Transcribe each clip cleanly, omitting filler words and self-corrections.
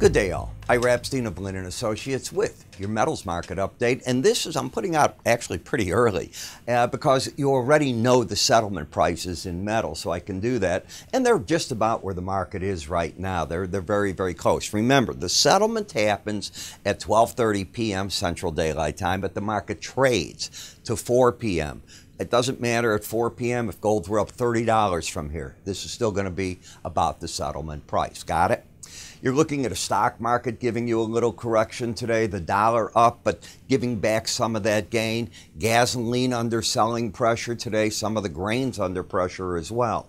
Good day, all. Ira Epstein of Linn and Associates with your metals market update. And this is, I'm putting out actually pretty early because you already know the settlement prices in metal, so I can do that. And they're just about where the market is right now. They're very, very close. Remember, the settlement happens at 12:30 p.m. Central Daylight Time, but the market trades to 4 p.m. It doesn't matter at 4 p.m. if golds were up $30 from here. This is still going to be about the settlement price. Got it? You're looking at a stock market giving you a little correction today. The dollar up, but giving back some of that gain. Gasoline under selling pressure today. Some of the grains under pressure as well.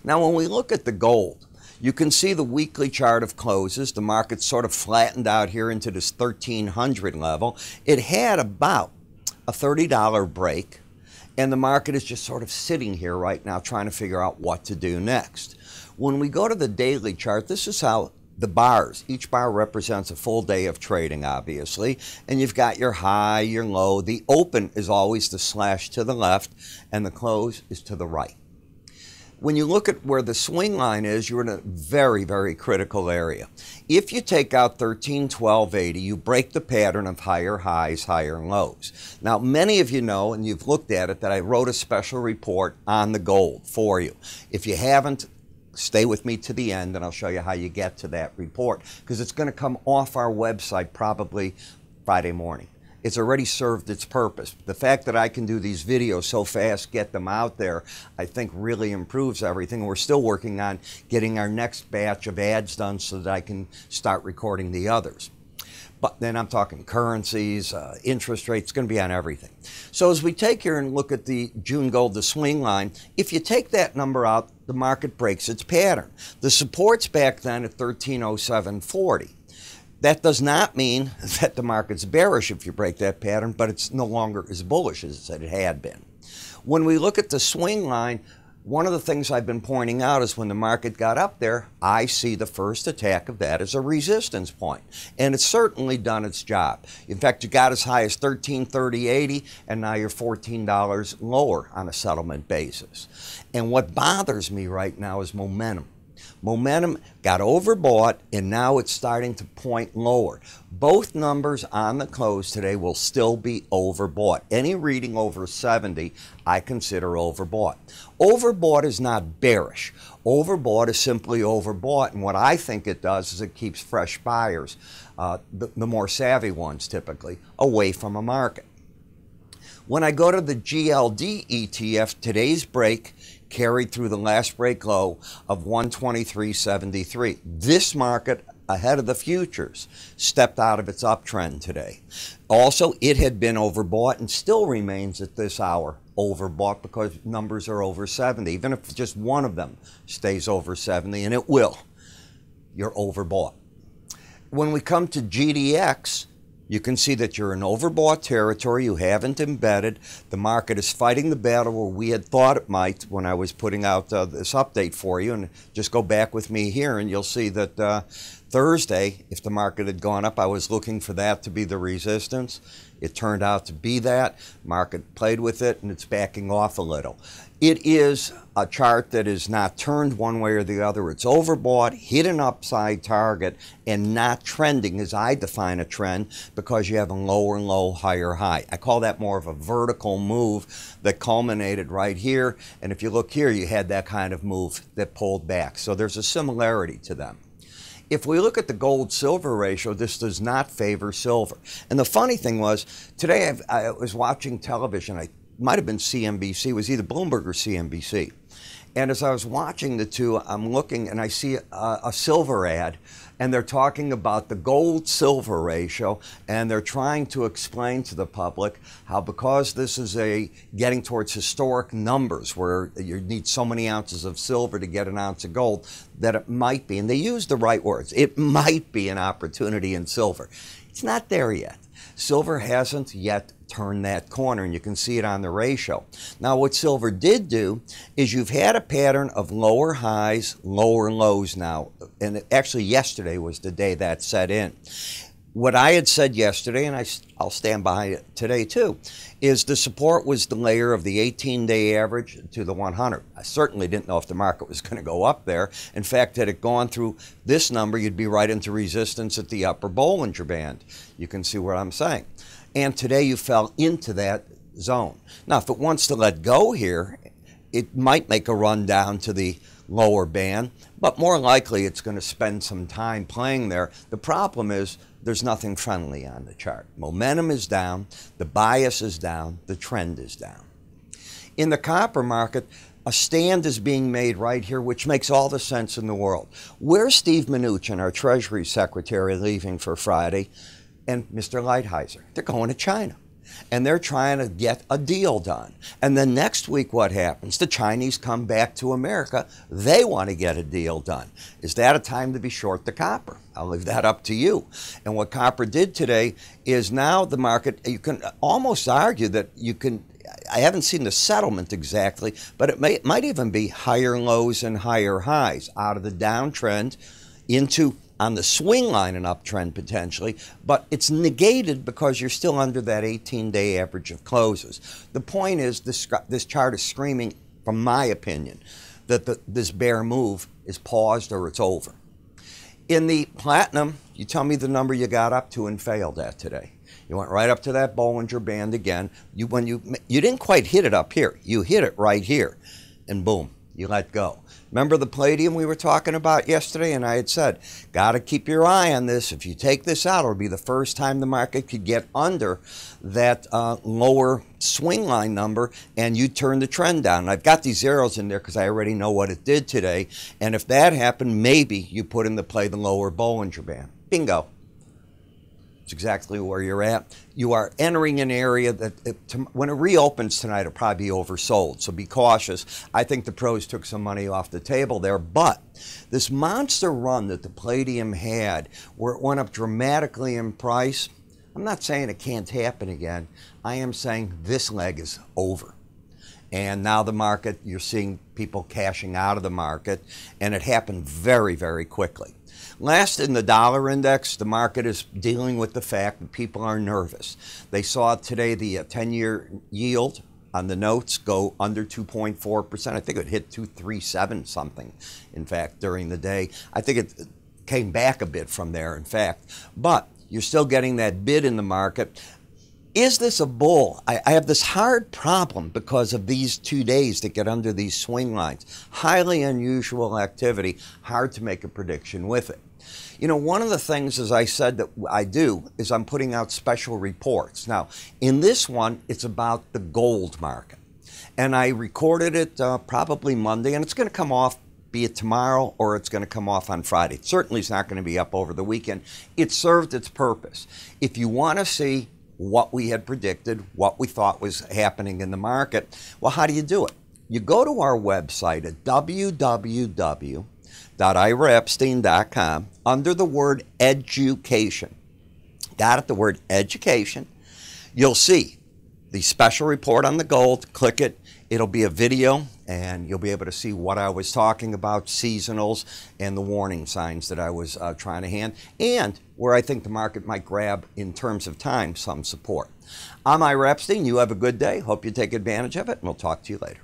Now, when we look at the gold, you can see the weekly chart of closes. The market sort of flattened out here into this 1300 level. It had about a $30 break, and the market is just sort of sitting here right now trying to figure out what to do next. When we go to the daily chart, this is how the bars, each bar represents a full day of trading, obviously, and you've got your high, your low. The open is always the slash to the left, and the close is to the right. When you look at where the swing line is, you're in a very, very critical area. If you take out 1312.80, you break the pattern of higher highs, higher lows. Now, many of you know, and you've looked at it, that I wrote a special report on the gold for you. If you haven't, stay with me to the end and I'll show you how you get to that report, because it's going to come off our website probably Friday morning. It's already served its purpose. The fact that I can do these videos so fast, get them out there, I think really improves everything. We're still working on getting our next batch of ads done so that I can start recording the others. But then I'm talking currencies, interest rates, going to be on everything. So as we take here and look at the June gold, the swing line, if you take that number out, the market breaks its pattern. The support's back then at 1307.40. That does not mean that the market's bearish if you break that pattern, but it's no longer as bullish as it had been. When we look at the swing line, one of the things I've been pointing out is when the market got up there, I see the first attack of that as a resistance point. And it's certainly done its job. In fact, you got as high as $1330.80, and now you're $14 lower on a settlement basis. And what bothers me right now is momentum. Momentum got overbought, and now it's starting to point lower. Both numbers on the close today will still be overbought. Any reading over 70, I consider overbought. Overbought is not bearish. Overbought is simply overbought, and what I think it does is it keeps fresh buyers, the more savvy ones typically, away from a market. When I go to the GLD ETF, today's break carried through the last break low of 123.73. This market, ahead of the futures, stepped out of its uptrend today. Also, it had been overbought and still remains at this hour overbought because numbers are over 70. Even if just one of them stays over 70, and it will, you're overbought. When we come to GDX, you can see that you're in overbought territory. You haven't embedded. The market is fighting the battle where we had thought it might when I was putting out this update for you. And just go back with me here and you'll see that Thursday, if the market had gone up, I was looking for that to be the resistance. It turned out to be that. Market played with it, and it's backing off a little. It is a chart that is not turned one way or the other. It's overbought, hit an upside target, and not trending as I define a trend, because you have a lower low, higher high. I call that more of a vertical move that culminated right here. And if you look here, you had that kind of move that pulled back. So there's a similarity to them. If we look at the gold-silver ratio, this does not favor silver. And the funny thing was, today I was watching television. It might have been CNBC. It was either Bloomberg or CNBC. And as I was watching the two, I'm looking and I see a silver ad, and they're talking about the gold-silver ratio, and they're trying to explain to the public how, because this is getting towards historic numbers where you need so many ounces of silver to get an ounce of gold, that it might be, and they use the right words, it might be an opportunity in silver. It's not there yet. Silver hasn't yet turned that corner, and you can see it on the ratio. Now, what silver did do is you've had a pattern of lower highs, lower lows now, and actually yesterday was the day that set in. what I had said yesterday, and I'll stand behind it today too, is the support was the layer of the 18-day average to the 100. I certainly didn't know if the market was going to go up there. In fact, had it gone through this number, you'd be right into resistance at the upper Bollinger Band. You can see what I'm saying. And today you fell into that zone. Now, if it wants to let go here, it might make a run down to the lower band, but more likely it's going to spend some time playing there. The problem is there's nothing friendly on the chart. Momentum is down, the bias is down, the trend is down. In the copper market, a stand is being made right here, which makes all the sense in the world. Where's Steve Mnuchin, our Treasury Secretary, leaving for Friday, and Mr. Lighthizer? They're going to China. And they're trying to get a deal done. And then next week, what happens? The Chinese come back to America. They want to get a deal done. Is that a time to be short the copper? I'll leave that up to you. And what copper did today is now the market, you can almost argue that you can, I haven't seen the settlement exactly, but it might even be higher lows and higher highs out of the downtrend into on the swing line an uptrend potentially, but it's negated because you're still under that 18-day average of closes. The point is this chart is screaming, from my opinion, that this bear move is paused or it's over. In the platinum, you tell me the number you got up to and failed at today. You went right up to that Bollinger Band again. You didn't quite hit it up here. You hit it right here, and boom, you let go. Remember the palladium we were talking about yesterday? And I had said, got to keep your eye on this. If you take this out, it'll be the first time the market could get under that lower swing line number, and you turn the trend down. And I've got these arrows in there because I already know what it did today. And if that happened, maybe you put into play the lower Bollinger Band. Bingo. It's exactly where you're at. You are entering an area that, when it reopens tonight, it'll probably be oversold. So be cautious. I think the pros took some money off the table there. But this monster run that the palladium had, where it went up dramatically in price, I'm not saying it can't happen again. I am saying this leg is over. And now the market, you're seeing people cashing out of the market, and it happened very, very quickly. Last, in the dollar index, the market is dealing with the fact that people are nervous. They saw today the 10-year yield on the notes go under 2.4%. I think it hit 2.37 something, in fact, during the day. I think it came back a bit from there, in fact. But you're still getting that bid in the market. Is this a bull? I have this hard problem because of these 2 days that get under these swing lines. Highly unusual activity, hard to make a prediction with it. You know, one of the things, as I said, that I do is I'm putting out special reports. Now, in this one, it's about the gold market. And I recorded it probably Monday, and it's going to come off, be it tomorrow or it's going to come off on Friday. It certainly is not going to be up over the weekend. It served its purpose. If you want to see what we had predicted, what we thought was happening in the market, well, how do you do it? You go to our website at www.iraepstein.com under the word education. Got it? The word education. You'll see the special report on the gold. Click it. It'll be a video, and you'll be able to see what I was talking about, seasonals, and the warning signs that I was trying to hand, and where I think the market might grab, in terms of time, some support. I'm Ira Epstein. You have a good day. Hope you take advantage of it, and we'll talk to you later.